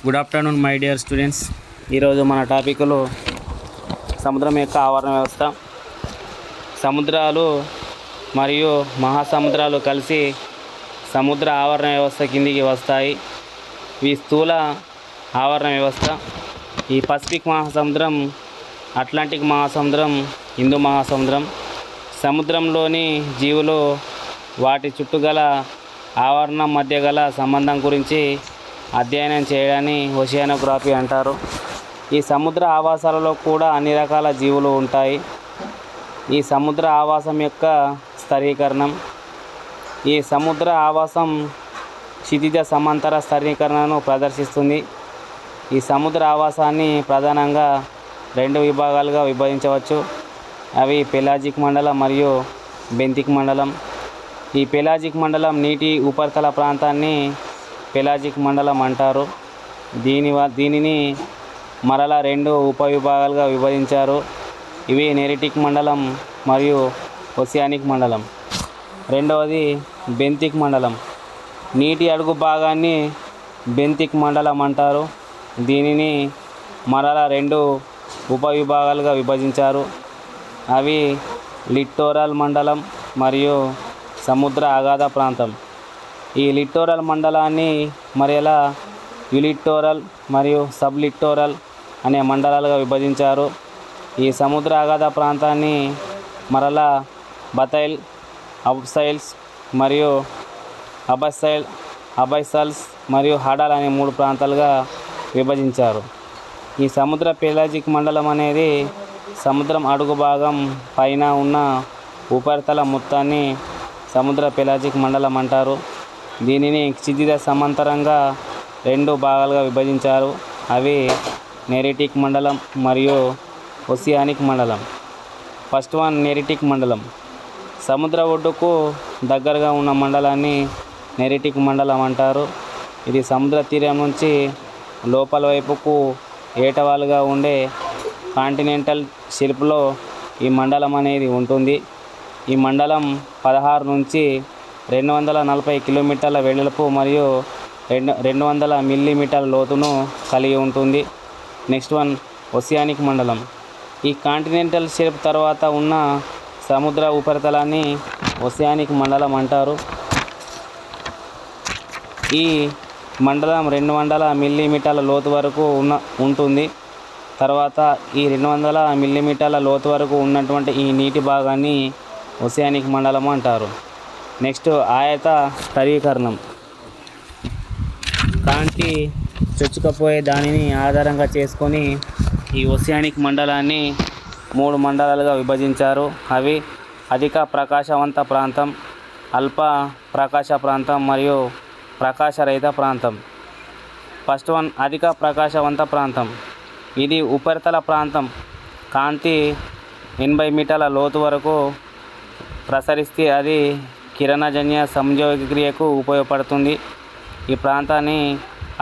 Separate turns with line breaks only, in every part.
Good afternoon my dear students. ఈరోజు మన టాపిక్లో సముద్రం యొక్క ఆవరణ వ్యవస్థ. సముద్రాలు మరియు మహాసముద్రాలు కలిసి సముద్ర ఆవరణ వ్యవస్థ కిందికి వస్తాయి. ఈ స్థూల ఆవరణ వ్యవస్థ ఈ పసిఫిక్ మహాసముద్రం, అట్లాంటిక్ మహాసముద్రం, హిందూ మహాసముద్రం. సముద్రంలోని జీవులు వాటి చుట్టూ గల ఆవరణం మధ్య గల సంబంధం గురించి అధ్యయనం చేయడాన్ని ఓషియానోగ్రఫీ అంటారు. ఈ సముద్ర ఆవాసాలలో కూడా అన్ని రకాల జీవులు ఉంటాయి. ఈ సముద్ర ఆవాసం యొక్క స్థరీకరణం. ఈ సముద్ర ఆవాసం క్షితిజ సమాంతర స్థరీకరణను ప్రదర్శిస్తుంది. ఈ సముద్ర ఆవాసాన్ని ప్రధానంగా రెండు విభాగాలుగా విభజించవచ్చు. అవి పెలాజిక్ మండలం మరియు బెంతిక్ మండలం. ఈ పెలాజిక్ మండలం నీటి ఉపరితల ప్రాంతాన్ని పెలాజిక్ మండలం అంటారు. దీనిని మరలా రెండు ఉపవిభాగాలుగా విభజించారు. ఇవి నెరిటిక్ మండలం మరియు ఓసియానిక్ మండలం. రెండవది బెంతిక్ మండలం. నీటి అడుగు భాగాన్ని బెంతిక్ మండలం అంటారు. దీనిని మరలా రెండు ఉపవిభాగాలుగా విభజించారు. అవి లిట్టోరల్ మండలం మరియు సముద్ర అగాధ ప్రాంతం. ఈ లిట్టోరల్ మండలాన్ని మరలా యులిట్టోరల్ మరియు సబ్ లిట్టోరల్ అనే మండలాలుగా విభజించారు. ఈ సముద్ర అగాధ ప్రాంతాన్ని మరలా బతైల్, అబ్సైల్స్ మరియు అబైసల్స్ మరియు హడాల్ అనే మూడు ప్రాంతాలుగా విభజించారు. ఈ సముద్ర పెలాజిక్ మండలం అనేది సముద్రం అడుగు భాగం పైన ఉన్న ఉపరితల మొత్తాన్ని సముద్ర పెలాజిక్ మండలం అంటారు. దీనిని క్షితిజ సమాంతరంగా రెండు భాగాలుగా విభజించారు. అవి నెరిటిక్ మండలం మరియు ఓసియానిక్ మండలం. ఫస్ట్ వన్ నెరిటిక్ మండలం. సముద్ర ఒడ్డుకు దగ్గరగా ఉన్న మండలాన్ని నెరిటిక్ మండలం అంటారు. ఇది సముద్ర తీరం నుంచి లోపల వైపుకు ఏటవాలుగా ఉండే కాంటినెంటల్ షెల్ఫ్లో ఈ మండలం అనేది ఉంటుంది. ఈ మండలం 16 నుంచి 240 కిలోమీటర్ల వెడల్పు మరియు 200 మిల్లీమీటర్ల లోతును కలిగి ఉంటుంది. నెక్స్ట్ వన్ ఓసియానిక్ మండలం. ఈ కాంటినెంటల్ షెల్ఫ్ తర్వాత ఉన్న సముద్ర ఉపరితలాన్ని ఓసియానిక్ మండలం అంటారు. ఈ మండలం 200 మిల్లీమీటర్ల లోతు వరకు ఉంటుంది. తర్వాత ఈ 200 మిల్లీమీటర్ల లోతు వరకు ఉన్నటువంటి ఈ నీటి భాగాన్ని ఓసియానిక్ మండలం అంటారు. నెక్స్ట్ ఆయత స్థరీకరణం. కాంతి చొచ్చుకపోయే దానిని ఆధారంగా చేసుకొని ఈ ఓసియానిక్ మండలాన్ని 3 మండలాలుగా విభజించారు. అవి అధిక ప్రకాశవంత ప్రాంతం, అల్ప ప్రకాశ ప్రాంతం మరియు ప్రకాశరహిత ప్రాంతం. ఫస్ట్ వన్ అధిక ప్రకాశవంత ప్రాంతం. ఇది ఉపరితల ప్రాంతం. కాంతి 80 మీటర్ల లోతు వరకు ప్రసరిస్తే అది కిరణజన్య సంయోగక్రియకు ఉపయోగపడుతుంది. ఈ ప్రాంతాన్ని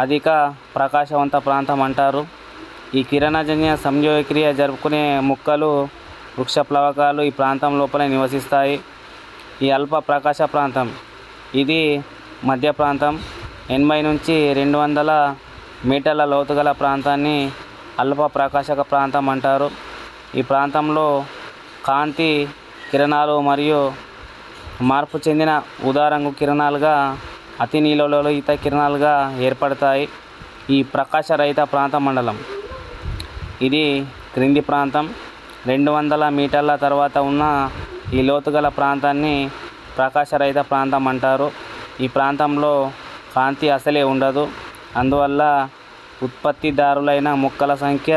అధిక ప్రకాశవంత ప్రాంతం అంటారు. ఈ కిరణజన్య సంయోగక్రియ జరుపుకునే మొక్కలు, వృక్ష ప్లవకాలు ఈ ప్రాంతం లోపలే నివసిస్తాయి. ఈ అల్ప ప్రకాశ ప్రాంతం. ఇది మధ్య ప్రాంతం. 80 నుంచి 200 మీటర్ల లోతు గల ప్రాంతాన్ని అల్ప ప్రకాశక ప్రాంతం అంటారు. ఈ ప్రాంతంలో కాంతి కిరణాలు మరియు మార్పు చెందిన ఉదారంగు కిరణాలుగా అతి నీలలోహిత కిరణాలుగా ఏర్పడతాయి. ఈ ప్రకాశరహిత ప్రాంత మండలం. ఇది క్రింది ప్రాంతం. 200 మీటర్ల తర్వాత ఉన్న ఈ లోతుగల ప్రాంతాన్ని ప్రకాశరహిత ప్రాంతం అంటారు. ఈ ప్రాంతంలో కాంతి అసలే ఉండదు. అందువల్ల ఉత్పత్తిదారులైన మొక్కల సంఖ్య,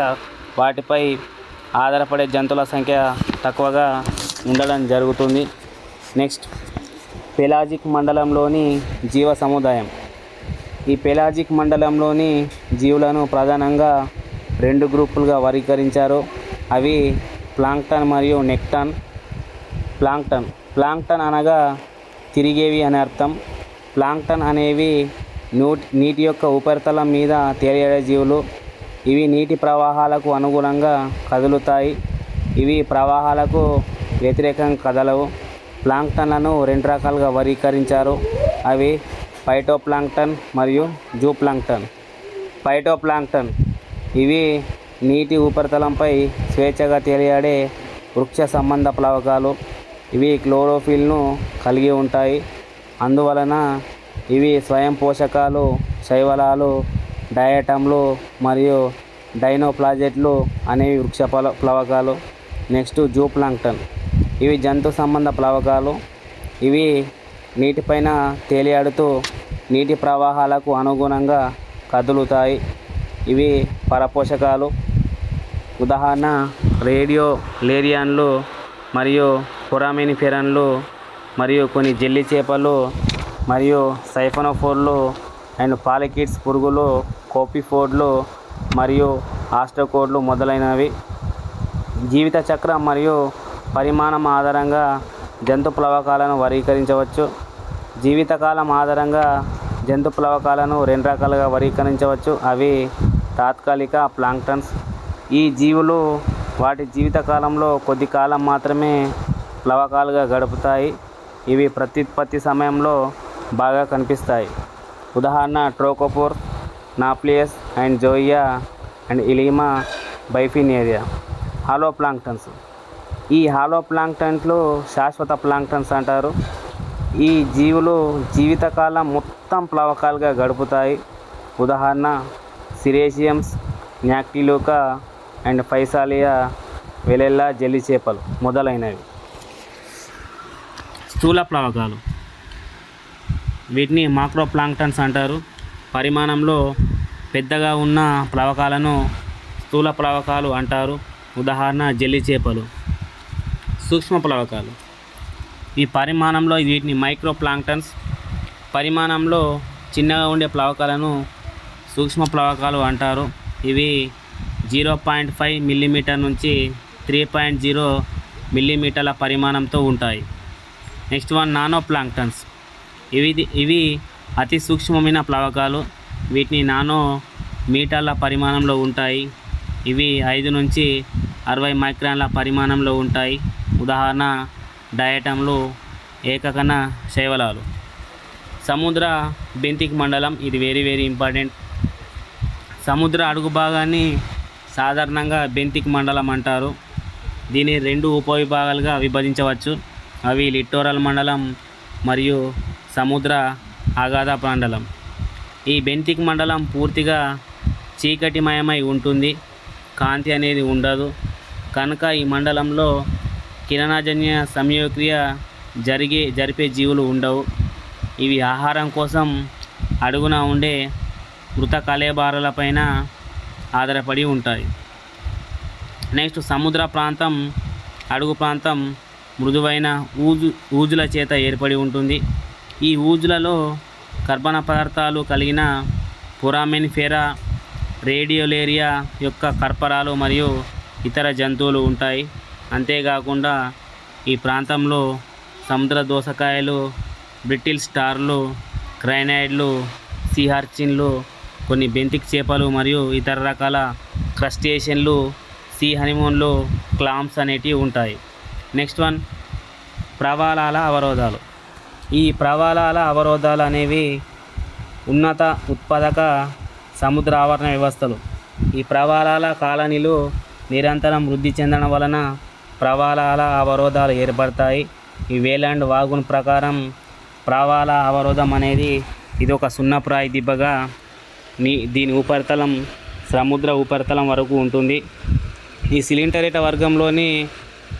వాటిపై ఆధారపడే జంతువుల సంఖ్య తక్కువగా ఉండడం జరుగుతుంది. నెక్స్ట్ పెలాజిక్ మండలంలోని జీవ సముదాయం. ఈ పెలాజిక్ మండలంలోని జీవులను ప్రధానంగా 2 గ్రూపులుగా వర్గీకరించారు. అవి ప్లాంక్టన్ మరియు నెక్టాన్. ప్లాంక్టన్ అనగా తిరిగేవి అని అర్థం. ప్లాంక్టన్ అనేవి నీటి యొక్క ఉపరితలం మీద తేలియాడే జీవులు. ఇవి నీటి ప్రవాహాలకు అనుగుణంగా కదులుతాయి. ఇవి ప్రవాహాలకు వ్యతిరేకంగా కదలవు. ప్లాంక్టన్లను 2 రకాలుగా వర్గీకరించారు. అవి ఫైటోప్లాంక్టన్ మరియు జూప్లాంక్టన్. ఫైటోప్లాంక్టన్ ఇవి నీటి ఉపరితలంపై స్వేచ్ఛగా తేలియాడే వృక్ష సంబంధ ప్లవకాలు. ఇవి క్లోరోఫిల్ను కలిగి ఉంటాయి. అందువలన ఇవి స్వయం పోషకాలు, శైవలాలు, డయాటమ్లు మరియు డైనోప్లాజెట్లు అనేవి వృక్ష ప్లవకాలు. నెక్స్ట్ జూప్లాంక్టన్ ఇవి జంతు సంబంధ ప్లవకాలు. ఇవి నీటిపైన తేలియాడుతూ నీటి ప్రవాహాలకు అనుగుణంగా కదులుతాయి. ఇవి పరపోషకాలు. ఉదాహరణ రేడియో లేరియాన్లు మరియు ఫొరామినిఫెరన్లు మరియు కొన్ని జెల్లీ చేపలు మరియు సైఫోనోఫోర్లు అండ్ పాలికిడ్స్ పురుగులు, కోపిఫోర్డ్లు మరియు ఆస్ట్రోకోడ్లు మొదలైనవి. జీవిత చక్రం మరియు పరిమాణం ఆధారంగా జంతు ప్లవకాలను వర్గీకరించవచ్చు. జీవితకాలం ఆధారంగా జంతు ప్లవకాలను 2 రకాలుగా వర్గీకరించవచ్చు. అవి తాత్కాలిక ప్లాంక్టన్స్. ఈ జీవులు వాటి జీవితకాలంలో కొద్ది కాలం మాత్రమే ప్లవకాలుగా గడుపుతాయి. ఇవి ప్రత్యుత్పత్తి సమయంలో బాగా కనిపిస్తాయి. ఉదాహరణ trochophore, nauplius and zoea and alima bipinnaria. Holo planktons ఈ హాలో ప్లాంక్టన్లు శాశ్వత ప్లాంక్టన్స్ అంటారు. ఈ జీవులు జీవితకాలం మొత్తం ప్లవకాలుగా గడుపుతాయి. ఉదాహరణ సిరేషియమ్స్, న్యాక్టిలూకా అండ్ ఫైసాలియా, వెలెల్లా జెల్లీ చేపలు మొదలైనవి. స్థూల ప్లవకాలు వీటిని మాక్రో ప్లాంక్టన్స్ అంటారు. పరిమాణంలో పెద్దగా ఉన్న ప్లవకాలను స్థూల ప్లవకాలు అంటారు. ఉదాహరణ జెల్లీ చేపలు. సూక్ష్మ ప్లవకాలు ఈ పరిమాణంలో వీటిని మైక్రో ప్లాంక్టన్స్. పరిమాణంలో చిన్నగా ఉండే ప్లవకాలను సూక్ష్మ ప్లవకాలు అంటారు. ఇవి 0.5 మిల్లీమీటర్ నుంచి 3.0 మిల్లీమీటర్ల పరిమాణంతో ఉంటాయి. Next one nano planktons. ఇవి అతి సూక్ష్మమైన ప్లవకాలు. వీటిని నానో మీటర్ల పరిమాణంలో ఉంటాయి. ఇవి 5 నుంచి 60 మైక్రాన్ల పరిమాణంలో ఉంటాయి. ఉదాహరణ డయాటమ్లు, ఏకకణ శైవలాలు. సముద్ర బెంతిక్ మండలం ఇది వెరీ ఇంపార్టెంట్. సముద్ర అడుగు భాగాన్ని సాధారణంగా బెంతిక్ మండలం అంటారు. దీన్ని 2 ఉపవిభాగాలుగా విభజించవచ్చు. అవి లిట్టోరల్ మండలం మరియు సముద్ర అగాధ మండలం. ఈ బెంతిక్ మండలం పూర్తిగా చీకటిమయమై ఉంటుంది. కాంతి అనేది ఉండదు. కనుక ఈ మండలంలో కిరణజన్య సంయోగక్రియ జరిపే జీవులు ఉండవు. ఇవి ఆహారం కోసం అడుగున ఉండే మృత కళేబరాలపైన ఆధారపడి ఉంటాయి. నెక్స్ట్ సముద్ర ప్రాంతం అడుగు ప్రాంతం మృదువైన ఊజుల చేత ఏర్పడి ఉంటుంది. ఈ ఊజులలో కర్బన పదార్థాలు కలిగిన ఫొరామినిఫెరా, రేడియోలేరియా యొక్క కర్పరాలు మరియు ఇతర జంతువులు ఉంటాయి. అంతేకాకుండా ఈ ప్రాంతంలో సముద్ర దోసకాయలు, బ్రిటిల్ స్టార్లు, క్రైనైడ్లు, సీహార్చిన్లు, కొన్ని బెంతిక్ చేపలు మరియు ఇతర రకాల క్రస్టేషన్లు, సీ హనీమూన్లు, క్లామ్స్ అనేటివి ఉంటాయి. నెక్స్ట్ వన్ ప్రవాలాల అవరోధాలు. ఈ ప్రవాలాల అవరోధాలు అనేవి ఉన్నత ఉత్పాదక సముద్ర ఆవరణ వ్యవస్థలు. ఈ ప్రవాలాల కాలనీలు నిరంతరం వృద్ధి చెందడం వలన ప్రవాలాల అవరోధాలు ఏర్పడతాయి. ఈ వేలాండ్ వాగున్ ప్రకారం ప్రవాల అవరోధం అనేది ఇది ఒక సున్నప్రాయ దిబ్బగా దీని ఉపరితలం సముద్ర ఉపరితలం వరకు ఉంటుంది. ఈ సిలిండరేట వర్గంలోని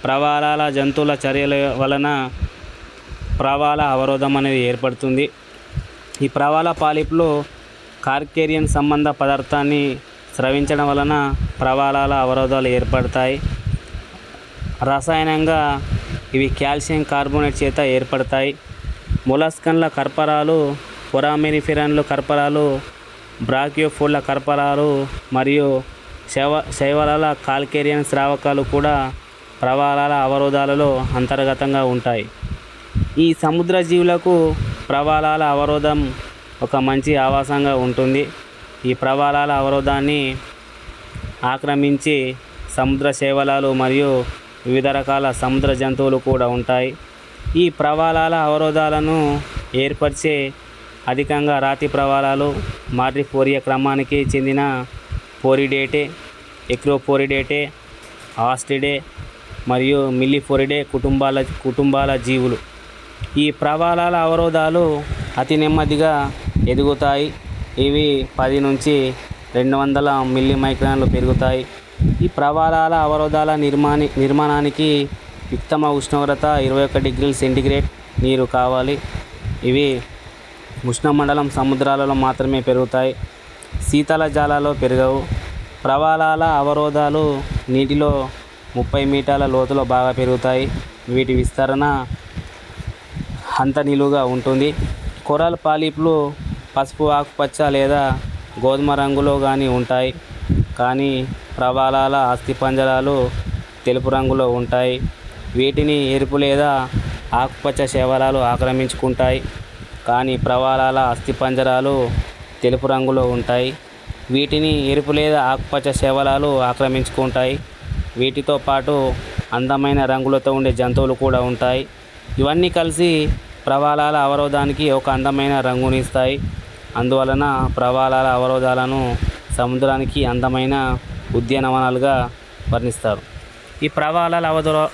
ప్రవాలాల జంతువుల చర్యల వలన ప్రవాల అవరోధం అనేది ఏర్పడుతుంది. ఈ ప్రవాల పాలిప్లో కార్కేరియన్ సంబంధ పదార్థాన్ని స్రవించడం వలన ప్రవాలాల అవరోధాలు ఏర్పడతాయి. రసాయనంగా ఇవి కాల్షియం కార్బోనేట్ చేత ఏర్పడతాయి. మొలస్కన్ల కర్పరాలు, ఫొరామినిఫెరన్ల కర్పరాలు, బ్రాకియోఫోడ్ల కర్పరాలు మరియు శైవలాల కాల్కేరియన్ స్రావకాలు కూడా ప్రవాలాల అవరోధాలలో అంతర్గతంగా ఉంటాయి. ఈ సముద్ర జీవులకు ప్రవాలాల అవరోధం ఒక మంచి ఆవాసంగా ఉంటుంది. ఈ ప్రవాలాల అవరోధాన్ని ఆక్రమించి సముద్ర శైవలాలు మరియు వివిధ రకాల సముద్ర జంతువులు కూడా ఉంటాయి. ఈ ప్రవాలాల అవరోధాలను ఏర్పరిచే అధికంగా రాతి ప్రవాలాలు మాట్రిఫోరియా క్రమానికి చెందిన పోరిడేటే, ఎక్రోపోరిడేటే, ఆస్టిడే మరియు మిల్లిఫోరిడే కుటుంబాల జీవులు. ఈ ప్రవాలాల అవరోధాలు అతి నెమ్మదిగా ఎదుగుతాయి. ఇవి 10 నుంచి 200 మిల్లీమైక్రాన్లు పెరుగుతాయి. ఈ ప్రవాలాల అవరోధాల నిర్మాణానికి ఉత్తమ ఉష్ణోగ్రత 21 డిగ్రీల సెంటీగ్రేడ్ నీరు కావాలి. ఇవి ఉష్ణమండలం సముద్రాలలో మాత్రమే పెరుగుతాయి, శీతల జలాల్లో పెరగవు. ప్రవాలాల అవరోధాలు నీటిలో 30 మీటర్ల లోతులో బాగా పెరుగుతాయి. వీటి విస్తరణ అంత నిలువుగా ఉంటుంది. కొరల్ పాలిప్లు పసుపు ఆకుపచ్చ లేదా గోధుమ రంగులో ఉంటాయి, కానీ ప్రవాలాల అస్థిపంజరాలు తెలుపు రంగులో ఉంటాయి. వీటిని ఎరుపు లేదా ఆకుపచ్చ శైవలాలు ఆక్రమించుకుంటాయి, కానీ ప్రవాలాల అస్థిపంజరాలు తెలుపు రంగులో ఉంటాయి. వీటిని ఎరుపు లేదా ఆకుపచ్చ శైవలాలు ఆక్రమించుకుంటాయి. వీటితో పాటు అందమైన రంగులతో ఉండే జంతువులు కూడా ఉంటాయి. ఇవన్నీ కలిసి ప్రవాలాల అవరోధానికి ఒక అందమైన రంగునిస్తాయి. అందువలన ప్రవాలాల అవరోధాలను సముద్రానికి అందమైన ఉద్యానవనాలుగా వర్ణిస్తారు. ఈ ప్రవాలాల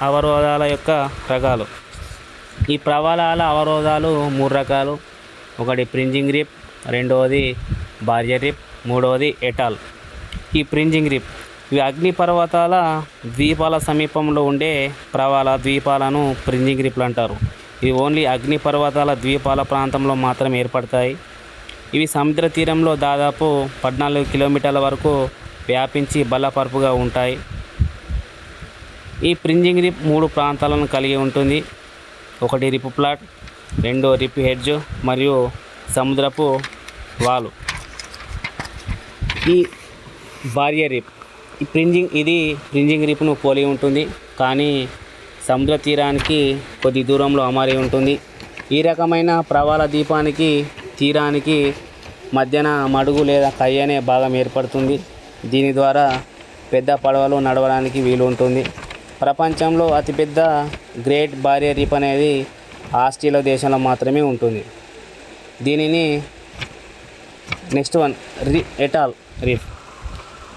అవరోధాల యొక్క రకాలు. ఈ ప్రవాలాల అవరోధాలు 3 రకాలు. ఒకటి ప్రింజింగ్ రీప్, రెండవది బారియర్ రీప్, మూడవది ఎటాల్. ఈ ప్రింజింగ్ రీప్ ఇవి అగ్నిపర్వతాల ద్వీపాల సమీపంలో ఉండే ద్వీపాలను ప్రింజింగ్ రీప్లు అంటారు. ఇవి ఓన్లీ అగ్నిపర్వతాల ద్వీపాల ప్రాంతంలో మాత్రమే ఏర్పడతాయి. ఇవి సముద్ర తీరంలో దాదాపు 14 కిలోమీటర్ల వరకు వ్యాపించి బల్లపరుపుగా ఉంటాయి. ఈ ప్రింజింగ్ రీప్ 3 ప్రాంతాలను కలిగి ఉంటుంది. ఒకటి రిప్ ప్లాట్, రెండో రిప్ హెడ్జ్ మరియు సముద్రపు వాలు. ఈ బారియర్ రీప్ ఇది ప్రింజింగ్ రీప్ను పోలి ఉంటుంది, కానీ సముద్ర తీరానికి కొద్ది దూరంలో అమరి ఉంటుంది. ఈ రకమైన ప్రవాల ద్వీపానికి తీరానికి మధ్యన మడుగు లేదా కయ్య అనే భాగం ఏర్పడుతుంది. దీని ద్వారా పెద్ద పడవలు నడవడానికి వీలు ఉంటుంది. ప్రపంచంలో అతిపెద్ద గ్రేట్ బారియర్ రీప్ అనేది ఆస్ట్రేలియా దేశంలో మాత్రమే ఉంటుంది. దీనిని ఎటాల్ రీఫ్.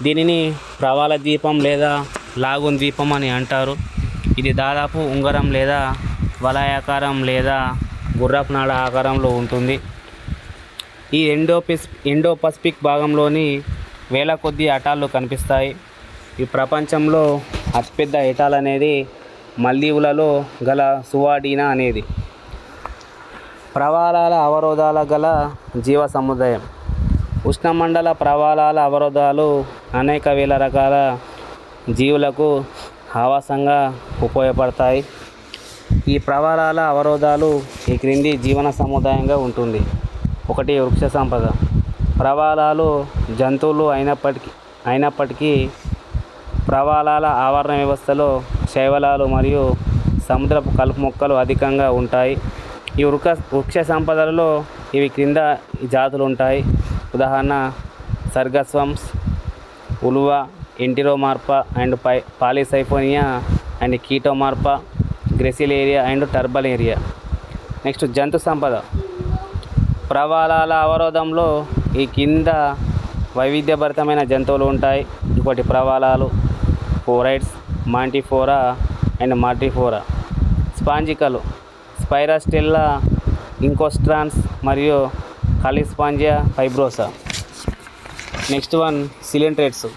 దీనిని ప్రవాల ద్వీపం లేదా లాగూన్ ద్వీపం అని అంటారు. ఇది దాదాపు ఉంగరం లేదా వలయాకారం లేదా గుర్రపు నాడ ఆకారంలో ఉంటుంది. ఈ ఇండో పసిఫిక్ భాగంలోని వేల కొద్ది అటాళ్ళు కనిపిస్తాయి. ఈ ప్రపంచంలో అతిపెద్ద ఎటాల్ అనేది మల్దీవులలో గల సువాడీనా అనేది. ప్రవాలాల అవరోధాల గల జీవ సముదాయం. ఉష్ణమండల ప్రవాలాల అవరోధాలు అనేక వేల రకాల జీవులకు ఆవాసంగా ఉపయోగపడతాయి. ఈ ప్రవాలాల అవరోధాలు ఈ క్రింది జీవన సముదాయంగా ఉంటుంది. ఒకటి వృక్ష సంపద. ప్రవాలాలు జంతువులు అయినప్పటికీ ప్రవాలాల ఆవరణ వ్యవస్థలో శైవలాలు మరియు సముద్రపు కలుపు మొక్కలు అధికంగా ఉంటాయి. ఈ వృక్ష సంపదలలో ఇవి క్రింద జాతులు ఉంటాయి. ఉదాహరణ sargassums, ulva, enteromorpha and polysiphonia and chaetomorpha, gracilaria and turbinaria. Next జంతు సంపద. ప్రవాలాల అవరోధంలో ఈ కింద వైవిధ్యభరితమైన జంతువులు ఉంటాయి. ఒకటి ప్రవాలాలు, ఫోరైడ్స్, మాంటిఫోరా అండ్ మాట్రిఫోరా. స్పాంజికలు, స్పైరాస్టెల్లా, ఇంకోస్ట్రాన్స్ మరియు callyspongia fibrosa. Next coelenterates.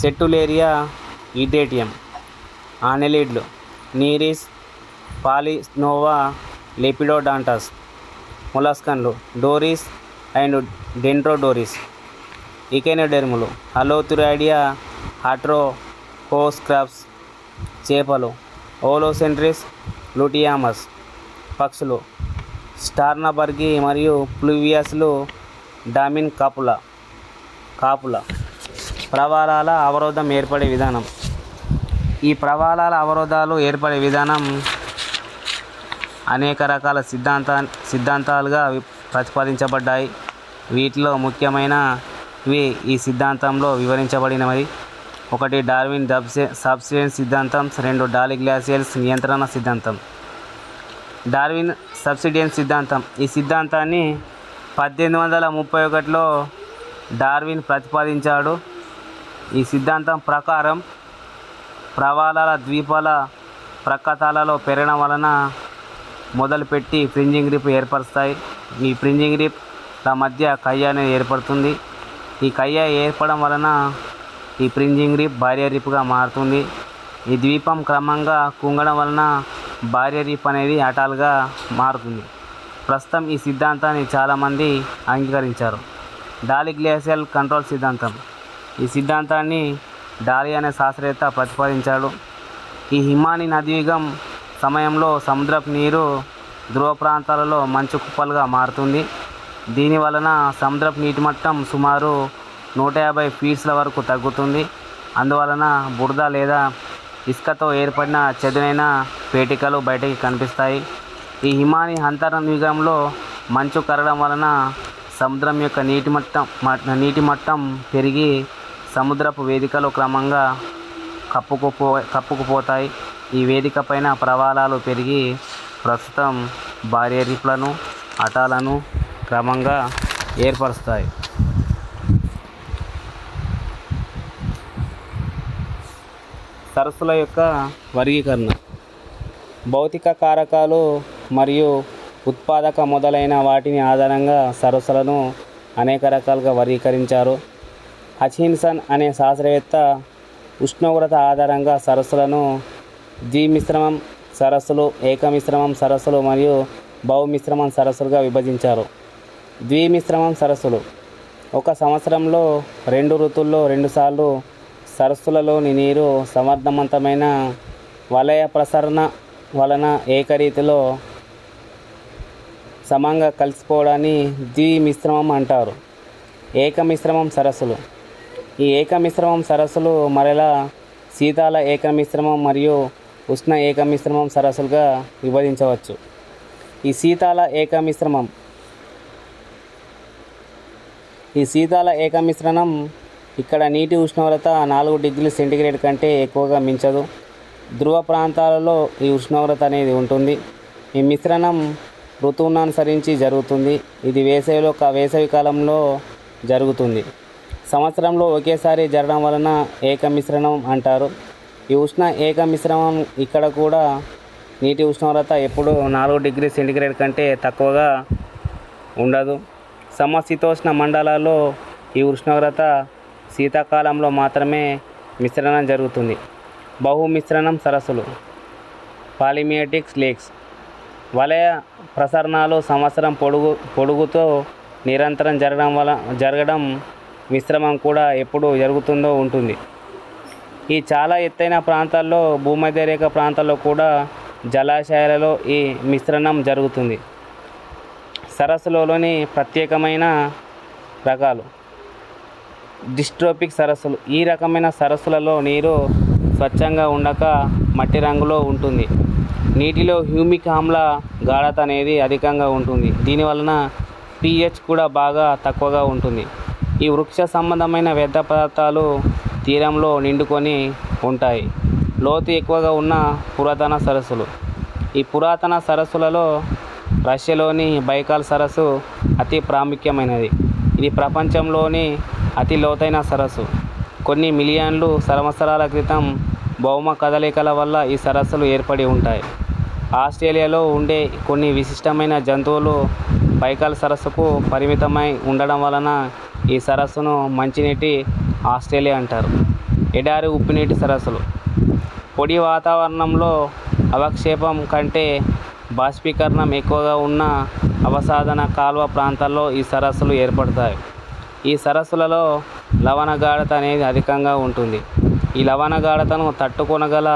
Sertularia, ఈటేటియం, ఆనెలిడ్లు, నీరిస్, పాలిస్నోవా, లెపిడోడాంటస్. మొలస్కన్లు, డోరిస్ అండ్ డెండ్రోడోరిస్. ఇకెనోడెర్ములు, అలోథురైడియా, ఆట్రోపోస్క్రాబ్స్. చేపలు, ఓలోసెంట్రిస్, లూటియామస్. పక్షులు, స్టార్నబర్గి మరియు ప్లూవియస్లు, డామిన్ కాపుల. ప్రవాలాల అవరోధం ఏర్పడే విధానం. ఈ ప్రవాలాల అవరోధాలు ఏర్పడే విధానం అనేక రకాల సిద్ధాంతాలుగా ప్రతిపాదించబడ్డాయి. వీటిలో ముఖ్యమైనవి ఈ సిద్ధాంతంలో వివరించబడినవి. ఒకటి డార్విన్ సబ్సిడెన్స్ సిద్ధాంతం, రెండు డాలి గ్లాసియల్స్ నియంత్రణ సిద్ధాంతం. డార్విన్ సబ్సిడెన్స్ సిద్ధాంతం. ఈ సిద్ధాంతాన్ని 1831లో డార్విన్ ప్రతిపాదించాడు. ఈ సిద్ధాంతం ప్రకారం ప్రవాలాల ద్వీపాల ప్రక్కతాలలో పెరగడం వలన మొదలుపెట్టి ఫ్రింజింగ్ రీఫ్ ఏర్పరుస్తాయి. ఈ ఫ్రింజింగ్ రీఫ్ల మధ్య కయ్య అనేది ఏర్పడుతుంది. ఈ కయ్య ఏర్పడడం వలన ఈ ఫ్రింజింగ్ రీఫ్ బారియర్ రీఫ్గా మారుతుంది. ఈ ద్వీపం క్రమంగా కుంగడం వలన బారియర్ రీఫ్ అనేది అటాల్గా మారుతుంది. ప్రస్తుతం ఈ సిద్ధాంతాన్ని చాలామంది అంగీకరించారు. డాలి గ్లేసియల్ కంట్రోల్ సిద్ధాంతం. ఈ సిద్ధాంతాన్ని డాలి అనే శాస్త్రవేత్త ప్రతిపాదించాడు. ఈ హిమాని నదీయుగం సమయంలో సముద్రపు నీరు ధ్రువ ప్రాంతాలలో మంచు కుప్పలుగా మారుతుంది. దీని వలన సముద్రపు నీటి మట్టం సుమారు 150 ఫీట్ల వరకు తగ్గుతుంది. అందువలన బురద లేదా ఇసుకతో ఏర్పడిన చదునైన పేటికలు బయటికి కనిపిస్తాయి. ఈ హిమాని అంతర్యుగంలో మంచు కరగడం వలన సముద్రం యొక్క నీటి మట్టం పెరిగి సముద్రపు వేదికలు క్రమంగా కప్పుకుపోతాయి. ఈ వేదిక పైన ప్రవాలాలు పెరిగి ప్రస్తుతం బారియర్ రీఫ్లను అటాలను క్రమంగా ఏర్పరుస్తాయి. సరస్సుల యొక్క వర్గీకరణ. భౌతిక కారకాలు మరియు ఉత్పాదక మొదలైన వాటిని ఆధారంగా సరస్సులను అనేక రకాలుగా వర్గీకరించారు. హచిన్సన్ అనే శాస్త్రవేత్త ఉష్ణోగ్రత ఆధారంగా సరస్సులను ద్విమిశ్రమం సరస్సులు, ఏకమిశ్రమం సరస్సులు మరియు బహుమిశ్రమం సరస్సులుగా విభజించారు. ద్విమిశ్రమం సరస్సులు ఒక సంవత్సరంలో 2 ఋతువుల్లో 2 సార్లు సరస్సులలోని నీరు సమర్థవంతమైన వలయ ప్రసరణ వలన ఏకరీతిలో సమంగా కలిసిపోవడాన్ని ద్విమిశ్రమం అంటారు. ఏకమిశ్రమం సరస్సులు. ఈ ఏకమిశ్రమం సరస్సులు మరలా శీతల ఏకమిశ్రమం మరియు ఉష్ణ ఏకమిశ్రమం సరస్సులుగా విభజించవచ్చు. ఈ శీతల ఏకమిశ్రణం ఇక్కడ నీటి ఉష్ణోగ్రత 4 డిగ్రీల సెంటీగ్రేడ్ కంటే ఎక్కువగా మించదు. ధ్రువ ప్రాంతాలలో ఈ ఉష్ణోగ్రత అనేది ఉంటుంది. ఈ మిశ్రణం ఋతువుననుసరించి జరుగుతుంది. ఇది వేసవి కాలంలో జరుగుతుంది. సంవత్సరంలో ఒకేసారి జరగడం వలన ఏకమిశ్రణం అంటారు. ఈ ఉష్ణ ఏకమిశ్రమం ఇక్కడ కూడా నీటి ఉష్ణోగ్రత ఎప్పుడు 4 డిగ్రీ సెంటీగ్రేడ్ కంటే తక్కువగా ఉండదు. సమశీతోష్ణ మండలాల్లో ఈ ఉష్ణోగ్రత శీతాకాలంలో మాత్రమే మిశ్రణం జరుగుతుంది. బహుమిశ్రణం సరస్సులు. పాలిమియాటిక్ లేక్స్. వలయ ప్రసరణలు సంవత్సరం పొడుగుతో నిరంతరం జరగడం మిశ్రమం కూడా ఎప్పుడు జరుగుతుందో ఉంటుంది. ఈ చాలా ఎత్తైన ప్రాంతాల్లో, భూమధ్యరేఖ ప్రాంతాల్లో కూడా జలాశయాలలో ఈ మిశ్రణం జరుగుతుంది. సరస్సులలోని ప్రత్యేకమైన రకాలు. డిస్ట్రోపిక్ సరస్సులు. ఈ రకమైన సరస్సులలో నీరు స్వచ్ఛంగా ఉండక మట్టి రంగులో ఉంటుంది. నీటిలో హ్యూమిక్ ఆమ్ల గాఢత అనేది అధికంగా ఉంటుంది. దీనివలన pH కూడా బాగా తక్కువగా ఉంటుంది. ఈ వృక్ష సంబంధమైన వ్యర్థ పదార్థాలు తీరంలో నిండుకొని ఉంటాయి. లోతు ఎక్కువగా ఉన్న పురాతన సరస్సులు. ఈ పురాతన సరస్సులలో రష్యాలోని బైకాల్ సరస్సు అతి ప్రాముఖ్యమైనది. ఇది ప్రపంచంలోని అతి లోతైన సరస్సు. కొన్ని మిలియన్లు సంవత్సరాల క్రితం భౌమ కదలికల వల్ల ఈ సరస్సులు ఏర్పడి ఉంటాయి. ఆస్ట్రేలియాలో ఉండే కొన్ని విశిష్టమైన జంతువులు బైకాల్ సరస్సుకు పరిమితమై ఉండడం వలన ఈ సరస్సును మంచినీటి ఆస్ట్రేలియా అంటారు. ఎడారి ఉప్పునీటి సరస్సులు. పొడి వాతావరణంలో అవక్షేపం కంటే బాష్పీకరణం ఎక్కువగా ఉన్న అవసాదన కాల్వ ప్రాంతాల్లో ఈ సరస్సులు ఏర్పడతాయి. ఈ సరస్సులలో లవణ గాఢత అనేది అధికంగా ఉంటుంది. ఈ లవణ గాఢతను తట్టుకొనగల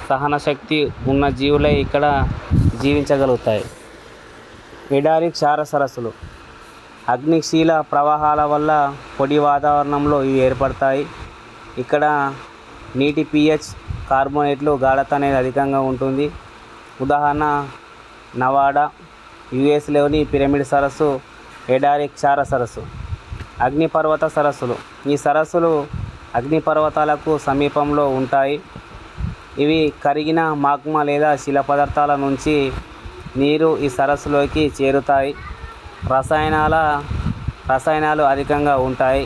సహన శక్తి ఉన్న జీవులే ఇక్కడ జీవించగలుగుతాయి. ఎడారి క్షార సరస్సులు. అగ్నిశీల ప్రవాహాల వల్ల పొడి వాతావరణంలో ఇవి ఏర్పడతాయి. ఇక్కడ నీటి pH, కార్బోనేట్లు గాఢత అనేది అధికంగా ఉంటుంది. ఉదాహరణ నవాడా, యుఎస్లోని పిరమిడ్ సరస్సు ఎడారి క్షార సరస్సు. అగ్నిపర్వత సరస్సులు. ఈ సరస్సులు అగ్నిపర్వతాలకు సమీపంలో ఉంటాయి. ఇవి కరిగిన మాగ్మా లేదా శిల పదార్థాల నుంచి నీరు ఈ సరస్సులోకి చేరుతాయి. రసాయనాలు అధికంగా ఉంటాయి.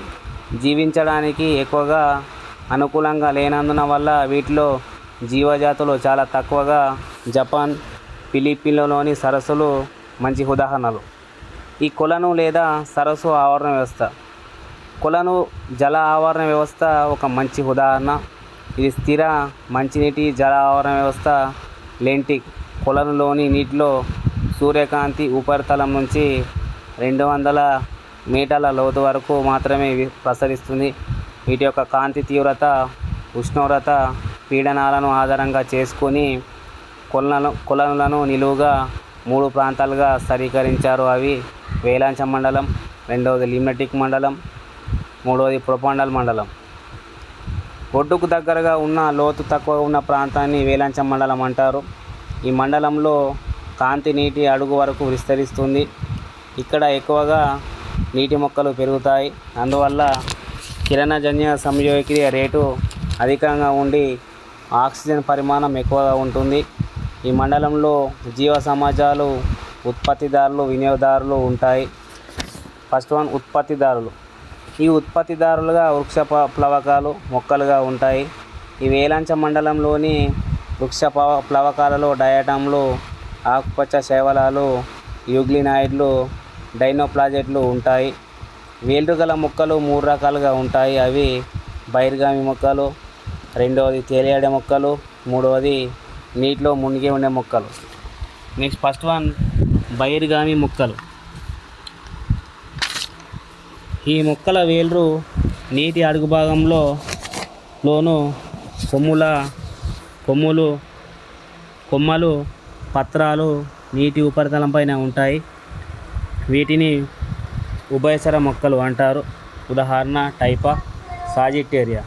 జీవించడానికి ఎక్కువగా అనుకూలంగా లేనందున వల్ల వీటిలో జీవజాతులు చాలా తక్కువగా. జపాన్, ఫిలిప్పీన్లలోని సరస్సులు మంచి ఉదాహరణలు. ఈ కొలను లేదా సరస్సు ఆవరణ వ్యవస్థ. కొలను జల ఆవరణ వ్యవస్థ ఒక మంచి ఉదాహరణ. ఇది స్థిర మంచినీటి జల ఆవరణ వ్యవస్థ. లెంటిక్ కొలనులోని నీటిలో సూర్యకాంతి ఉపరితలం నుంచి 200 మీటర్ల లోతు వరకు మాత్రమే ప్రసరిస్తుంది. వీటి యొక్క కాంతి తీవ్రత, ఉష్ణోగ్రత, పీడనాలను ఆధారంగా చేసుకొని కొలనులను నిలువుగా 3 ప్రాంతాలుగా స్థానికరించారు. అవి వేలాంచ మండలం, రెండవది లిమ్నటిక్ మండలం, మూడవది ప్రొపాండల్ మండలం. ఒడ్డుకు దగ్గరగా ఉన్న లోతు తక్కువ ఉన్న ప్రాంతాన్ని వేలాంచ మండలం అంటారు. ఈ మండలంలో కాంతి నీటి అడుగు వరకు విస్తరిస్తుంది. ఇక్కడ ఎక్కువగా నీటి మొక్కలు పెరుగుతాయి. అందువల్ల కిరణజన్య సంయోగక్రియ రేటు అధికంగా ఉండి ఆక్సిజన్ పరిమాణం ఎక్కువగా ఉంటుంది. ఈ మండలంలో జీవ సమాజాలు, ఉత్పత్తిదారులు, వినియోగదారులు ఉంటాయి. ఫస్ట్ వన్ ఉత్పత్తిదారులు. ఈ ఉత్పత్తిదారులుగా వృక్ష ప్లవకాలు మొక్కలుగా ఉంటాయి. ఈ వేలాంచ మండలంలోని వృక్ష ప్లవకాలలో డయాటంలు, ఆకుపచ్చ శైవలాలు, యూగ్లినాయిడ్లు, డైనోప్లాజెట్లు ఉంటాయి. వేర్లుగల మొక్కలు 3 రకాలుగా ఉంటాయి. అవి బహిర్గామి మొక్కలు, రెండవది తేలియాడే మొక్కలు, మూడవది నీటిలో మునిగి ఉండే మొక్కలు. నెక్స్ట్ ఫస్ట్ వన్ బహిర్గామి మొక్కలు. ఈ మొక్కల వేళ్ళు నీటి అడుగు భాగంలోను కొమ్మలు, పత్రాలు నీటి ఉపరితలంపైన ఉంటాయి. వీటిని ఉభయచర మొక్కలు అంటారు. ఉదాహరణ టైపా, సాజిటేరియా.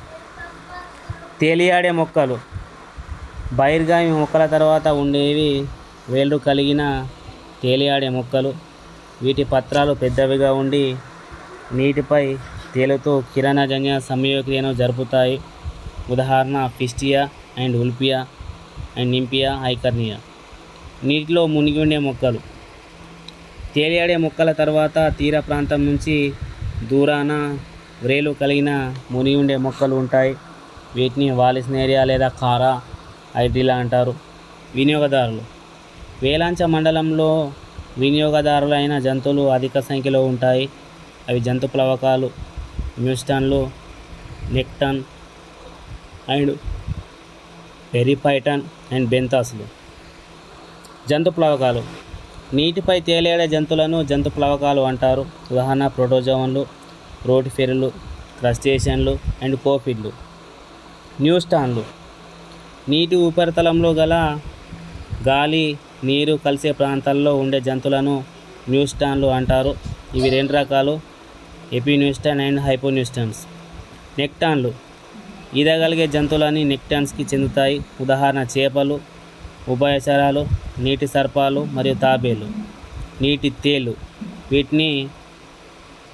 తేలియాడే మొక్కలు. బహిర్గామి మొక్కల తర్వాత ఉండేవి వేళ్ళు కలిగిన తేలియాడే మొక్కలు. వీటి పత్రాలు పెద్దవిగా ఉండి నీటిపై తేలుతూ కిరణజన్య సంయోగక్రియను జరుపుతాయి. ఉదాహరణ పిస్టియా అండ్ ఉల్పియా అండ్ నింపియా, ఐకర్నియా. నీటిలో మునిగి ఉండే మొక్కలు. తేలియాడే మొక్కల తర్వాత తీర ప్రాంతం నుంచి దూరాన వ్రేలు కలిగిన మునిగి ఉండే మొక్కలు ఉంటాయి. వీటిని వాలిస్నేరియా లేదా కారా హైడ్రిలా అంటారు. వినియోగదారులు. వేలాంచ మండలంలో వినియోగదారులైన జంతువులు అధిక సంఖ్యలో ఉంటాయి. అవి జంతు ప్లవకాలు, మ్యూస్టాన్లు, నెక్టాన్ అండ్ పెరిఫైటన్ అండ్ బెంతాస్లు. జంతు ప్లవకాలు. నీటిపై తేలియాడే జంతువులను జంతు ప్లవకాలు అంటారు. ఉదాహరణ ప్రోటోజోవన్లు, రోటిఫెరులు, క్రస్టేషన్లు అండ్ కోఫిడ్లు. న్యూస్టాన్లు. నీటి ఉపరితలంలో గల గాలి, నీరు కలిసే ప్రాంతాల్లో ఉండే జంతువులను న్యూస్టాన్లు అంటారు. ఇవి 2 రకాలు, ఎపిన్యూస్టాన్ అండ్ హైపోన్యూస్టాన్స్. నెక్టాన్లు. ఈదగలిగే జంతువులని నెక్టాన్స్కి చెందుతాయి. ఉదాహరణ చేపలు, ఉభయచరాలు, నీటి సర్పాలు మరియు తాబేలు. నీటి తేలు. వీటిని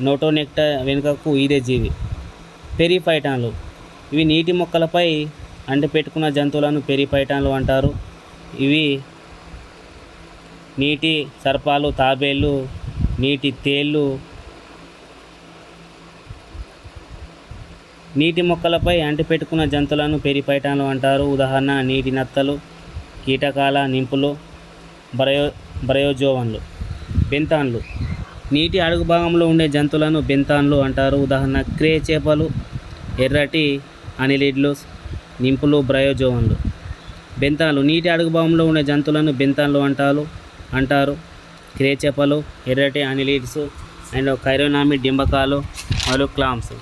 నోటోనెక్టా వెనుకకు ఈదే జీవి. పెరిఫైటాన్లు. ఇవి నీటి మొక్కలపై అంటిపెట్టుకున్న జంతువులను పెరిఫైటాన్లు అంటారు. ఇవి నీటి సర్పాలు, తాబేళ్ళు, నీటి తేళ్ళు. నీటి మొక్కలపై అంటిపెట్టుకున్న జంతువులను పెరిఫైటాన్లు అంటారు. ఉదాహరణ నీటి నత్తలు, కీటకాల నింపులు, బ్రయోజోవన్లు. బెంతాన్లు. నీటి అడుగు భాగంలో ఉండే జంతువులను బెంతాన్లు అంటారు. ఉదాహరణ క్రే చేపలు, ఎర్రటి అనిలిడ్లు, నింపులు, బ్రయోజోవన్లు. బెంతాన్లు. నీటి అడుగు భాగంలో ఉండే జంతువులను బెంతాన్లు అంటారు. క్రే చేపలు, ఎర్రటి అనిలిడ్స్ అండ్ కైరోనామి డింబకాలు మరియు క్లామ్స్.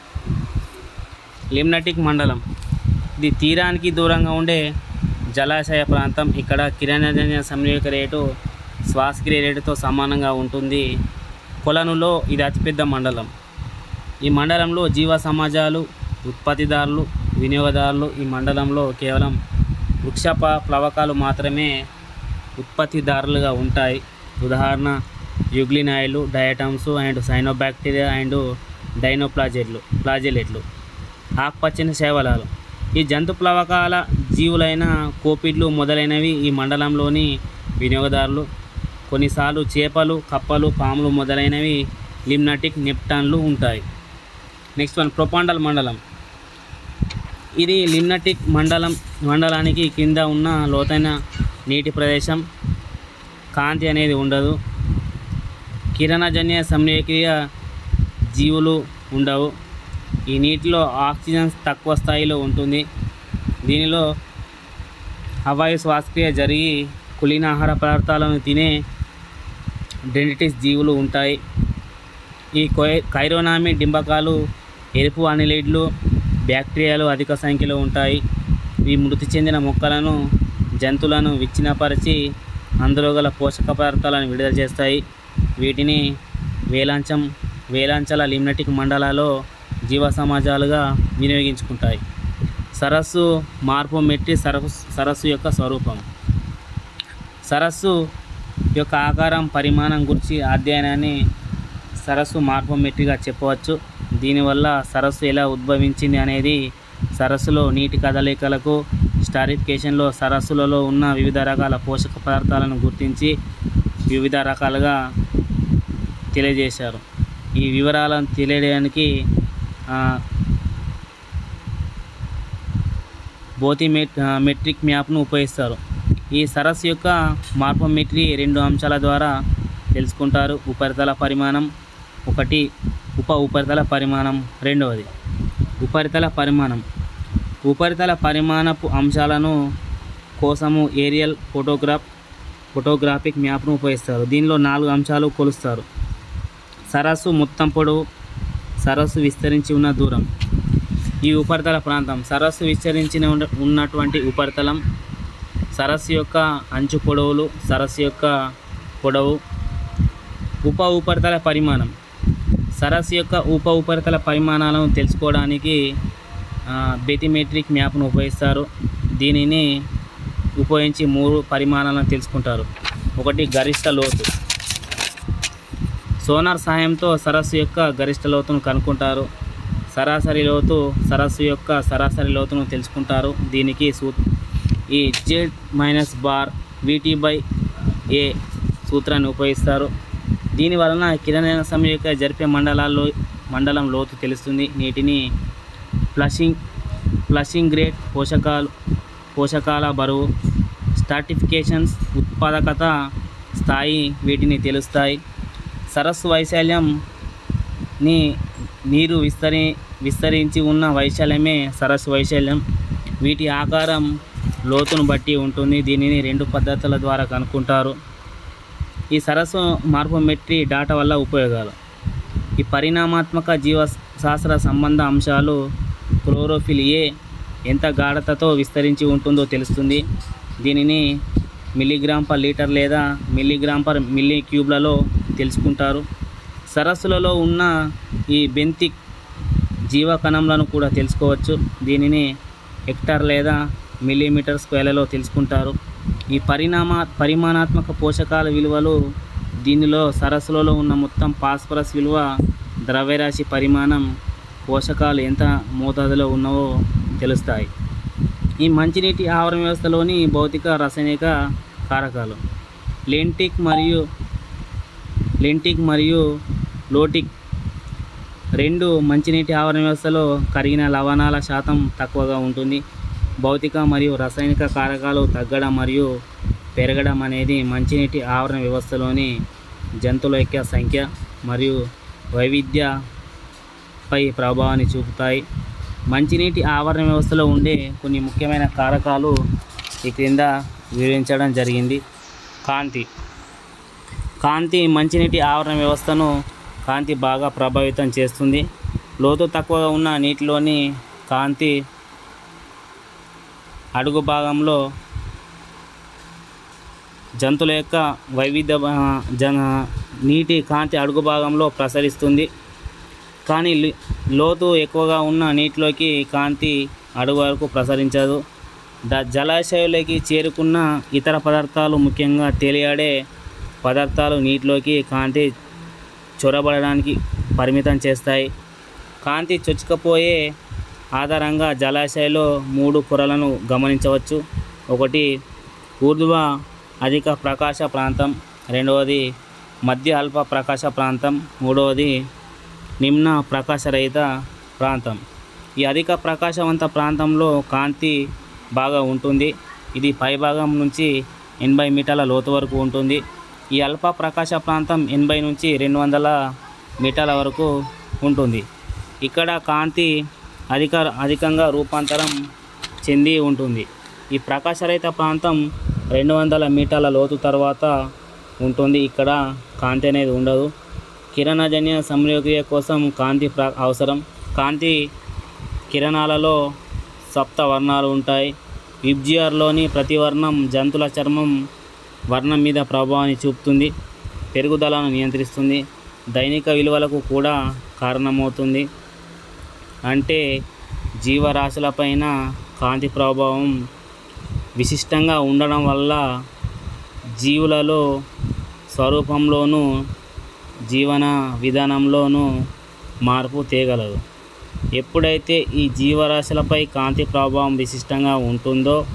లిమ్నటిక్ మండలం. ఇది తీరానికి దూరంగా ఉండే జలాశయ ప్రాంతం. ఇక్కడ కిరణజన్య సంయోగ రేటు శ్వాసక్రియ రేటుతో సమానంగా ఉంటుంది. కొలనులో ఇది అతిపెద్ద మండలం. ఈ మండలంలో జీవ సమాజాలు, ఉత్పత్తిదారులు, వినియోగదారులు. ఈ మండలంలో కేవలం వృక్ష ప్లవకాలు మాత్రమే ఉత్పత్తిదారులుగా ఉంటాయి. ఉదాహరణ యూగ్లినాయిడ్లు, డయాటమ్స్ అండ్ సైనోబాక్టీరియా అండ్ డైనోప్లాజెలెట్లు. ఆకుపచ్చని శైవలాలు. ఈ జంతు ప్లవకాల జీవులైన కోపిడ్లు మొదలైనవి ఈ మండలంలోని వినియోగదారులు. కొన్నిసార్లు చేపలు, కప్పలు, పాములు మొదలైనవి లిమ్నాటిక్ నెప్టాన్లు ఉంటాయి. నెక్స్ట్ వన్ ప్రొపాండల్ మండలం. ఇది లిమ్నాటిక్ మండలానికి కింద ఉన్న లోతైన నీటి ప్రదేశం. కాంతి అనేది ఉండదు. కిరణజన్య సంయోగక్రియ జీవులు ఉండవు. ఈ నీటిలో ఆక్సిజన్ తక్కువ స్థాయిలో ఉంటుంది. దీనిలో అవాయు శ్వాసక్రియ జరిగి కులీన ఆహార పదార్థాలను తినే డెంటిటిస్ జీవులు ఉంటాయి. ఈ కైరోనామి డింబకాలు, ఎరుపు అనిలిడ్లు, బ్యాక్టీరియాలు అధిక సంఖ్యలో ఉంటాయి. ఇవి మృతి చెందిన మొక్కలను, జంతువులను విచ్ఛిన్నపరిచి అందులో గల పోషక పదార్థాలను విడుదల చేస్తాయి. వీటిని వేలాంచల లిమ్నాటిక్ మండలాల్లో జీవ సమాజాలుగా వినియోగించుకుంటాయి. సరస్సు మార్పోమెట్రీ. సరస్సు యొక్క స్వరూపం. సరస్సు యొక్క ఆకారం, పరిమాణం గురించి అధ్యయనాన్ని సరస్సు మార్పోమెట్రీగా చెప్పవచ్చు. దీనివల్ల సరస్సు ఎలా ఉద్భవించింది అనేది, సరస్సులో నీటి కదలికలకు స్టారిఫికేషన్లో సరస్సులలో ఉన్న వివిధ రకాల పోషక పదార్థాలను గుర్తించి వివిధ రకాలుగా తెలియజేశారు. ఈ వివరాలను తెలియడానికి మెట్రిక్ మ్యాప్ను ఉపయోగిస్తారు. ఈ సరస్సు యొక్క మార్పోమెట్రీ 2 అంశాల ద్వారా తెలుసుకుంటారు. ఉపరితల పరిమాణం ఒకటి, ఉపరితల పరిమాణం రెండవది. ఉపరితల పరిమాణపు అంశాలను కోసము ఏరియల్ ఫోటోగ్రాఫిక్ మ్యాప్ను ఉపయోగిస్తారు. దీనిలో 4 అంశాలు కొలుస్తారు. సరస్సు మొత్తం పొడవు, సరస్సు విస్తరించి ఉన్న దూరం. ఈ ఉపరితల ప్రాంతం సరస్సు విస్తరించి ఉన్నటువంటి ఉపరితలం, సరస్సు యొక్క అంచు పొడవులు, సరస్సు యొక్క పొడవు. ఉపరితల పరిమాణం. సరస్సు యొక్క ఉపరితల పరిమాణాలను తెలుసుకోవడానికి బెతిమెట్రిక్ మ్యాప్ను ఉపయోగిస్తారు. దీనిని ఉపయోగించి 3 పరిమాణాలను తెలుసుకుంటారు. ఒకటి గరిష్ట లోతు. సోనార్ సహాయంతో సరస్సు యొక్క గరిష్ట లోతును కనుక్కుంటారు. సరాసరి లోతు. సరస్సు యొక్క సరాసరి లోతును తెలుసుకుంటారు. దీనికి ఈ Z-VT/A సూత్రాన్ని ఉపయోగిస్తారు. దీని వలన కిరణ సంయోగ జరిపే మండలం లోతు తెలుస్తుంది. నీటిని ఫ్లషింగ్ రేట్, పోషకాల బరువు, స్టాటిఫికేషన్స్, ఉత్పాదకత స్థాయి వీటిని తెలుస్తాయి. సరస్సు వైశాల్యం నీరు విస్తరించి ఉన్న వైశాల్యమే సరస్సు వైశాల్యం. వీటి ఆకారం లోతును బట్టి ఉంటుంది. దీనిని 2 పద్ధతుల ద్వారా కనుక్కుంటారు. ఈ సరస్సు మార్పోమెట్రీ డాటా వల్ల ఉపయోగాలు. ఈ పరిణామాత్మక జీవశాస్త్ర సంబంధ అంశాలు. క్లోరోఫిల్ ఏ ఎంత గాఢతతో విస్తరించి ఉంటుందో తెలుస్తుంది. దీనిని మిల్లీగ్రామ్/లీటర్ లేదా మిల్లీగ్రామ్/మిల్లీ క్యూబ్లలో తెలుసుకుంటారు. సరస్సులలో ఉన్న ఈ బెంతిక్ జీవకణంలను కూడా తెలుసుకోవచ్చు. దీనిని హెక్టార్ లేదా మిల్లీమీటర్ స్క్వేర్లలో తెలుసుకుంటారు. ఈ పరిమాణాత్మక పోషకాల విలువలు. దీనిలో సరస్సులలో ఉన్న మొత్తం ఫాస్ఫరస్ విలువ, ద్రవ్యరాశి పరిమాణం, పోషకాలు ఎంత మోతాదులో ఉన్నావో తెలుస్తాయి. ఈ మంచినీటి ఆవరణ వ్యవస్థలోని భౌతిక, రసాయనిక కారకాలు. లెంటిక్ మరియు లోటిక్ 2 మంచినీటి ఆవరణ వ్యవస్థలో కరిగిన లవణాల శాతం తక్కువగా ఉంటుంది. భౌతిక మరియు రసాయనిక కారకాలు తగ్గడం మరియు పెరగడం అనేది మంచినీటి ఆవరణ వ్యవస్థలోని జంతువుల యొక్క సంఖ్య మరియు వైవిధ్యపై ప్రభావాన్ని చూపుతాయి. మంచినీటి ఆవరణ వ్యవస్థలో ఉండే కొన్ని ముఖ్యమైన కారకాలు ఈ క్రింద వివరించడం జరిగింది. కాంతి మంచినీటి ఆవరణ వ్యవస్థను కాంతి బాగా ప్రభావితం చేస్తుంది. లోతు తక్కువగా ఉన్న నీటిలోని కాంతి అడుగు భాగంలో జంతువుల యొక్క నీటి కాంతి అడుగు భాగంలో ప్రసరిస్తుంది. కానీ లోతు ఎక్కువగా ఉన్న నీటిలోకి కాంతి అడుగు వరకు ప్రసరించదు. జలాశయాలలోకి చేరుకున్న ఇతర పదార్థాలు, ముఖ్యంగా తేలియాడే పదార్థాలు నీటిలోకి కాంతి చొరబడడానికి పరిమితం చేస్తాయి. కాంతి చొచ్చుకుపోయే ఆధారంగా జలాశయంలో 3 పొరలను గమనించవచ్చు. ఒకటి ఊర్ధ్వ అధిక ప్రకాశ ప్రాంతం, రెండవది మధ్య అల్ప ప్రకాశ ప్రాంతం, మూడవది నిమ్న ప్రకాశరహిత ప్రాంతం. ఈ అధిక ప్రకాశవంత ప్రాంతంలో కాంతి బాగా ఉంటుంది. ఇది పైభాగం నుంచి 80 మీటర్ల లోతు వరకు ఉంటుంది. ఈ అల్ప ప్రకాశ ప్రాంతం 80 నుంచి 200 మీటర్ల వరకు ఉంటుంది. ఇక్కడ కాంతి అధికంగా రూపాంతరం చెంది ఉంటుంది. ఈ ప్రకాశరహిత ప్రాంతం 200 మీటర్ల లోతు తర్వాత ఉంటుంది. ఇక్కడ కాంతి అనేది ఉండదు. కిరణజన్య సంయోగక్రియ కోసం కాంతి అవసరం. కాంతి కిరణాలలో సప్త వర్ణాలు ఉంటాయి. విబ్జిఆర్లోని ప్రతి వర్ణం జంతువుల చర్మం వర్ణం మీద ప్రభావాన్ని చూపుతుంది, పెరుగుదలను నియంత్రిస్తుంది, దైనిక విలువలకు కూడా కారణమవుతుంది. అంటే జీవరాశులపైన కాంతి ప్రభావం విశిష్టంగా ఉండడం వల్ల జీవులలో స్వరూపంలోనూ జీవన విధానంలోనూ మార్పు తేగలదు. ఎప్పుడైతే ఈ జీవరాశులపై కాంతి ప్రభావం విశిష్టంగా ఉంటుందో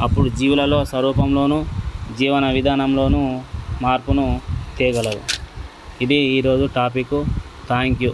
అప్పుడు జీవులలో స్వరూపంలోనూ జీవన విధానంలోనూ మార్పును తేగలదు. ఇది ఈరోజు టాపిక్. Thank you.